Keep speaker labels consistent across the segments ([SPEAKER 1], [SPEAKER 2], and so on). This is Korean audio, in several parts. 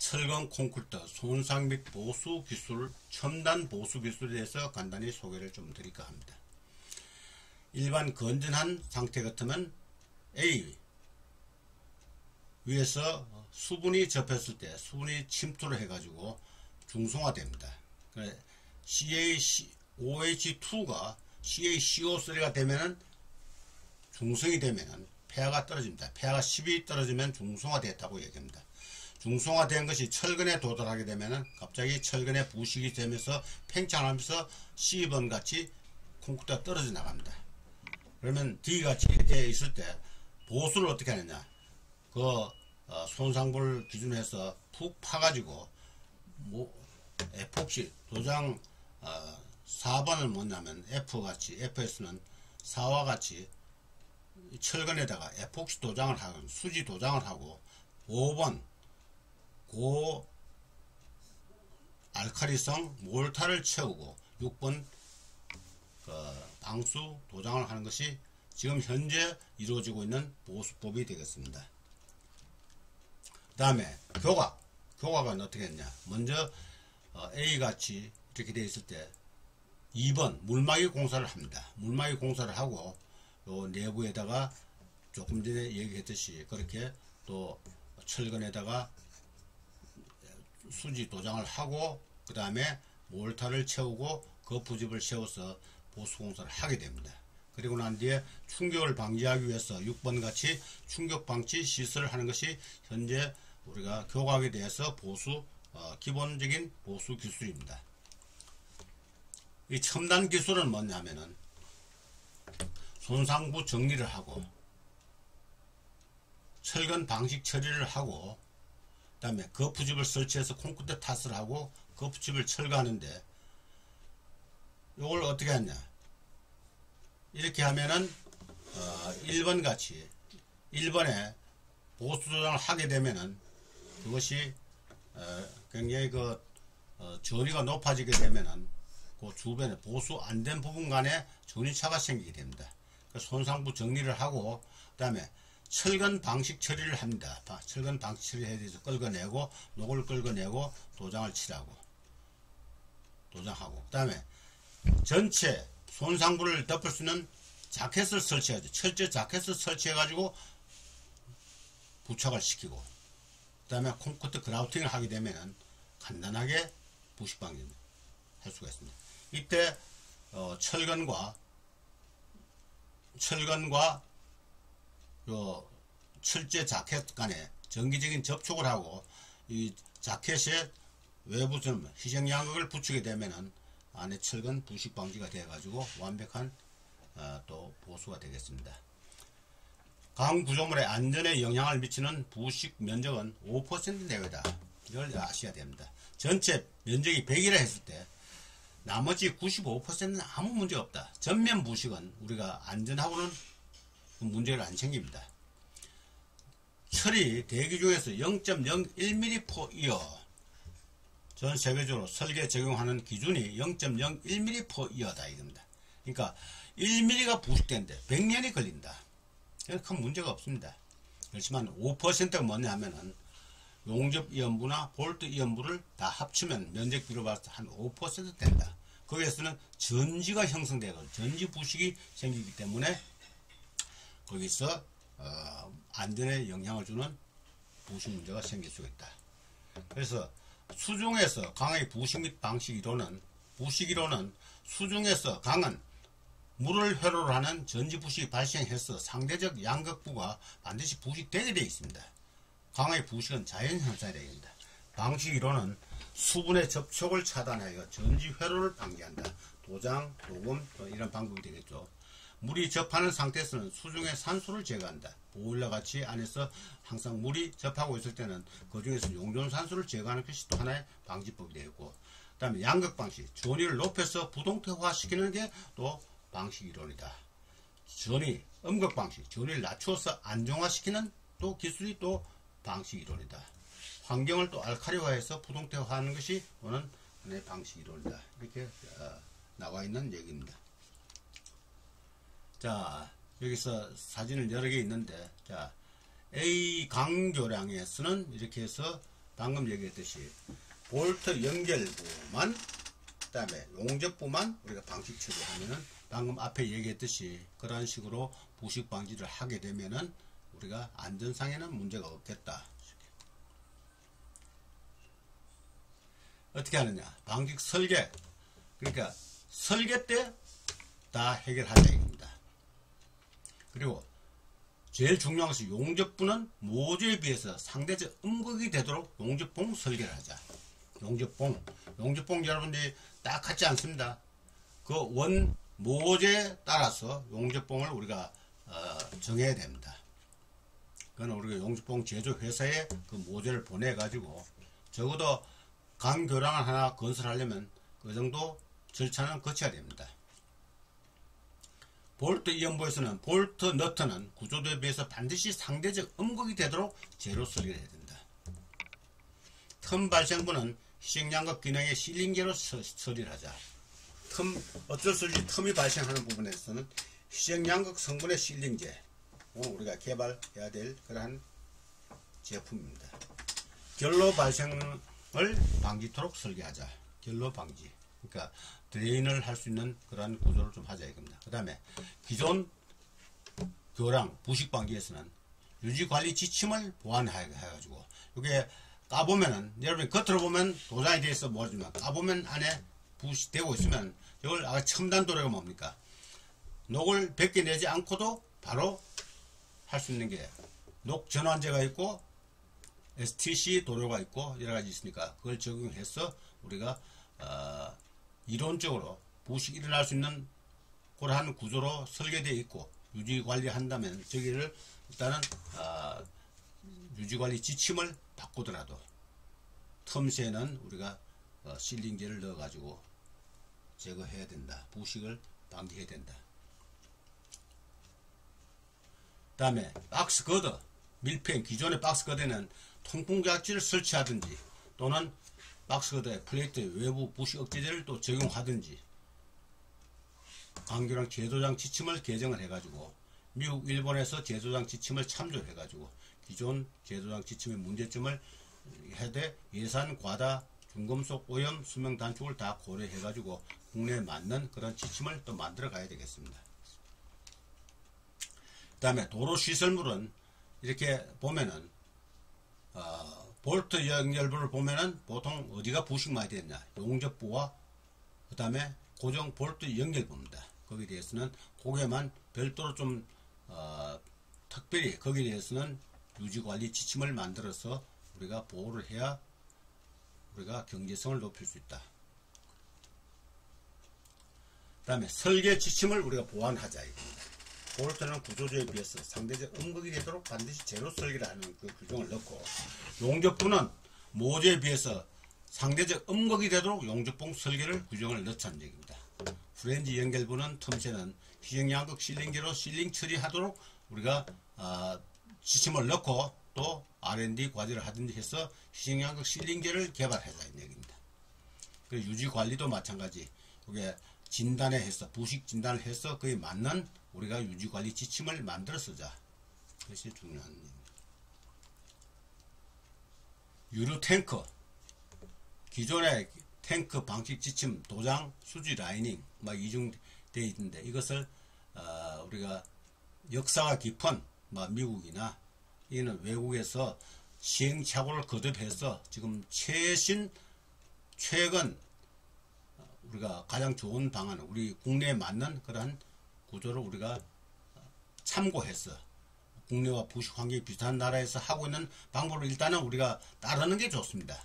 [SPEAKER 1] 철근 콘크리트 손상 및 보수 기술, 첨단 보수 기술에 대해서 간단히 소개를 좀 드릴까 합니다. 일반 건전한 상태 같으면 A 위에서 수분이 접했을 때 수분이 침투를 해가지고 중성화됩니다. CaOH2가 CaCO3가 되면은 중성이 되면은 폐하가 떨어집니다. 폐하가 10이 떨어지면 중성화됐다고 얘기합니다. 중성화된 것이 철근에 도달하게 되면은 갑자기 철근에 부식이 되면서 팽창하면서 C번 같이 콘크리트가 떨어져 나갑니다. 그러면 D 같이 이렇게 있을 때 보수를 어떻게 하느냐? 손상부를 기준으로 해서 푹 파가지고 에폭시 도장 4번은 뭐냐면 F에서는 4와 같이 철근에다가 에폭시 도장을 하고 수지 도장을 하고 5번 고 알카리성 몰타를 채우고 6번 방수 도장을 하는 것이 지금 현재 이루어지고 있는 보수법이 되겠습니다. 그 다음에 교각은 어떻게 했냐? 먼저 A같이 이렇게 되어 있을 때 2번 물막이 공사를 합니다. 물막이 공사를 하고 요 내부에다가 조금 전에 얘기했듯이 그렇게 또 철근에다가 수지 도장을 하고 그 다음에 몰타를 채우고 거푸집을 세워서 보수공사를 하게 됩니다. 그리고 난 뒤에 충격을 방지하기 위해서 6번 같이 충격 방지 시설을 하는 것이 현재 우리가 교각에 대해서 기본적인 보수 기술입니다. 이 첨단 기술은 뭐냐면은 손상부 정리를 하고 철근 방식 처리를 하고 그 다음에 거푸집을 설치해서 콘크리트 탓을 하고 거푸집을 철거하는데 요걸 어떻게 하냐? 이렇게 하면은 1번 같이 1번에 보수 조정을 하게 되면은 그것이 굉장히 전위가 높아지게 되면은 그 주변에 보수 안 된 부분 간에 전위차가 생기게 됩니다. 손상부 정리를 하고 그 다음에 철근 방식 처리를 합니다. 철근 방식 처리에 대해서 끌어내고 녹을 끌어내고 도장을 칠하고 도장하고 그 다음에 전체 손상부를 덮을 수 있는 자켓을 설치해야죠. 철제 자켓을 설치해 가지고 부착을 시키고 그 다음에 콘크리트 그라우팅을 하게 되면은 간단하게 부식 방지를 할 수가 있습니다. 이때 철근과 요 철제 자켓 간에 정기적인 접촉을 하고 이 자켓에 외부 좀 희생 양극을 붙이게 되면은 안에 철근 부식 방지가 되어 가지고 완벽한 또 보수가 되겠습니다. 강 구조물의 안전에 영향을 미치는 부식 면적은 5% 내외다. 이걸 아셔야 됩니다. 전체 면적이 100이라 했을 때 나머지 95%는 아무 문제가 없다. 전면 부식은 우리가 안전하고는 문제를 안 생깁니다. 철이 대기 중에서 0.01mm/year 전 세계적으로 설계 적용하는 기준이 0.01mm/year다 이겁니다. 그러니까 1mm가 부식되는데 100년이 걸린다. 큰 문제가 없습니다. 그렇지만 5%가 뭐냐면은 용접 이연부나 볼트 이연부를 다 합치면 면적비로 봤을 때 한 5% 된다. 거기에서는 전지가 형성되고 전지 부식이 생기기 때문에 거기서 안전에 영향을 주는 부식 문제가 생길 수 있다. 그래서 수중에서 강의 부식 및 방식 이론은 수중에서 강은 물을 회로로 하는 전지 부식이 발생해서 상대적 양극부가 반드시 부식되게 되어 있습니다. 강의 부식은 자연 현상이 되겠습니다. 방식 이론은 수분의 접촉을 차단하여 전지 회로를 방지한다. 도장, 도금 이런 방법이 되겠죠. 물이 접하는 상태에서는 수중의 산소를 제거한다. 보일러 같이 안에서 항상 물이 접하고 있을 때는 그 중에서 용존산소를 제거하는 것이 또 하나의 방지법이 되겠고, 그 다음에 양극 방식, 전위를 높여서 부동태화 시키는 게 또 방식 이론이다. 전위, 음극 방식, 전위를 낮추어서 안정화시키는 또 기술이 또 방식 이론이다. 환경을 또 알카리화해서 부동태화하는 것이 또는 하나의 방식 이론이다. 이렇게 나와 있는 얘기입니다. 자, 여기서 사진을 여러 개 있는데, 자, A 강교량에서는 이렇게 해서 방금 얘기했듯이 볼트 연결부만, 그 다음에 용접부만 우리가 방식 처리하면은 방금 앞에 얘기했듯이 그런 식으로 부식 방지를 하게 되면은 우리가 안전상에는 문제가 없겠다. 어떻게 하느냐? 방식 설계. 그러니까 설계 때 다 해결하자 이겁니다. 그리고 제일 중요한 것이 용접부는 모듈에 비해서 상대적 음극이 되도록 용접봉 설계를 하자. 용접봉 여러분들이 딱 같지 않습니다. 그 원 모듈에 따라서 용접봉을 우리가 정해야 됩니다. 그건 우리가 용접봉 제조 회사에 그 모듈을 보내 가지고 적어도 강 교량을 하나 건설하려면 그 정도 절차는 거쳐야 됩니다. 볼트 이연부에서는 볼트 너트는 구조도에 비해서 반드시 상대적 음극이 되도록 제로 설계를 해야 된다. 틈 발생부는 희생양극 기능의 실링제로 처리를 하자. 어쩔 수 없이 틈이 발생하는 부분에서는 희생양극 성분의 실링제, 우리가 개발해야 될 그러한 제품입니다. 결로 발생을 방지토록 설계하자. 결로 방지. 그러니까 드레인을 할 수 있는 그런 구조를 좀 하자 이겁니다. 그 다음에 기존 교량 부식 방지에서는 유지관리 지침을 보완해가지고 이게 까보면은 여러분이 겉으로 보면 도장이 되어 있어 모르지만 까보면 안에 부식되고 있으면 이걸 아까 첨단 도료가 뭡니까? 녹을 벗겨내지 않고도 바로 할 수 있는 게 녹 전환제가 있고 STC 도료가 있고 여러가지 있으니까 그걸 적용해서 우리가 이론적으로 부식이 일어날 수 있는 그러한 구조로 설계되어 있고 유지관리 한다면 저기를 일단은 유지관리 지침을 바꾸더라도 틈새는 우리가 실링제를 넣어 가지고 제거해야 된다. 부식을 방지해야 된다. 그 다음에 박스 거드, 밀폐, 기존의 박스 거드에는 통풍 장치를 설치하든지 또는 박스 거드에 플레이트 외부 부식 억제제를 또 적용하든지 강교량 제조장 지침을 개정을 해가지고 미국, 일본에서 제조장 지침을 참조해가지고 기존 제조장 지침의 문제점을 해대 예산 과다, 중금속 오염, 수명 단축을 다 고려해가지고 국내에 맞는 그런 지침을 또 만들어 가야 되겠습니다. 그 다음에 도로 시설물은 이렇게 보면은 볼트 연결부를 보면은 보통 어디가 부식 많이 되느냐? 용접부와 그 다음에 고정 볼트 연결부입니다. 거기에 대해서는 고개만 별도로 좀 특별히 거기에 대해서는 유지관리 지침을 만들어서 우리가 보호를 해야 우리가 경제성을 높일 수 있다. 그 다음에 설계 지침을 우리가 보완하자 이겁니다. 볼트는 구조조에 비해서 상대적 음극이 되도록 반드시 제로 설계를 하는 그 규정을 넣고 용접부는 모듈에 비해서 상대적 음극이 되도록 용접봉 설계를 규정을 넣자는 얘기입니다. 프렌지 연결부는 틈새는 희생양극 실링제로 실링 처리하도록 우리가 지침을 넣고 또 R&D 과제를 하든지 해서 희생양극 실링제를 개발하자 이 얘기입니다. 그리고 유지관리도 마찬가지. 이게 진단에 해서 부식 진단을 해서 그에 맞는 우리가 유지관리 지침을 만들어 쓰자. 그것이 중요한 일입니다. 유류 탱크 기존의 탱크 방식 지침 도장 수지 라이닝 막 이중되어 있는데 이것을 우리가 역사가 깊은 미국이나 이는 외국에서 시행착오를 거듭해서 지금 최근 우리가 가장 좋은 방안, 우리 국내에 맞는 그러한 구조를 우리가 참고해서 국내와 부식 환경이 비슷한 나라에서 하고 있는 방법을 일단은 우리가 따르는 게 좋습니다.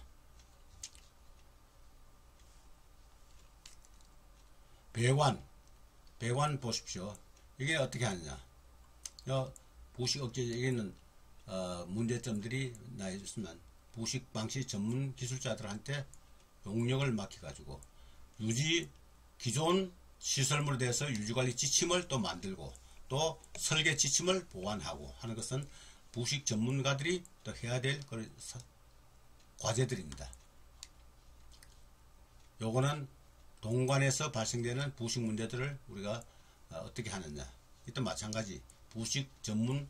[SPEAKER 1] 배관 보십시오. 이게 어떻게 하느냐. 부식 억제제, 여기는 문제점들이 나 있으면 부식 방식 전문 기술자들한테 용역을 맡겨가지고 기존 시설물에 대해서 유지관리 지침을 또 만들고 또 설계 지침을 보완하고 하는 것은 부식 전문가들이 또 해야 될 과제들입니다. 요거는 동관에서 발생되는 부식 문제들을 우리가 어떻게 하느냐. 이또 마찬가지 부식 전문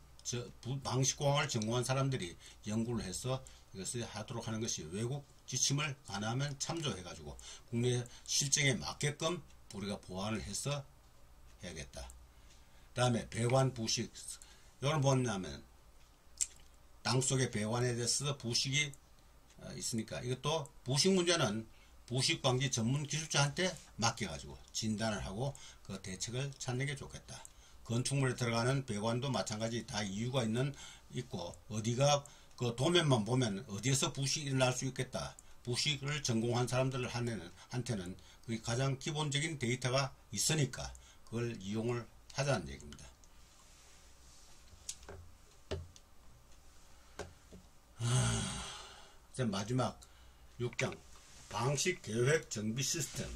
[SPEAKER 1] 방식공학을 전공한 사람들이 연구를 해서 이것을 하도록 하는 것이 외국 지침을 가능하면 참조해가지고 국내 실정에 맞게끔 우리가 보완을 해서 해야겠다. 다음에 배관 부식. 이걸 뭐냐면 땅속의 배관에 대해서 부식이 있으니까 이것도 부식 문제는 부식 방지 전문 기술자한테 맡겨가지고 진단을 하고 그 대책을 찾는 게 좋겠다. 건축물에 들어가는 배관도 마찬가지 다 이유가 있고 어디가 그 도면만 보면 어디에서 부식이 일어날 수 있겠다. 부식을 전공한 사람들한테는 그게 가장 기본적인 데이터가 있으니까 그걸 이용을 하자는 얘기입니다. 이제 마지막 6장 방식 계획 정비 시스템.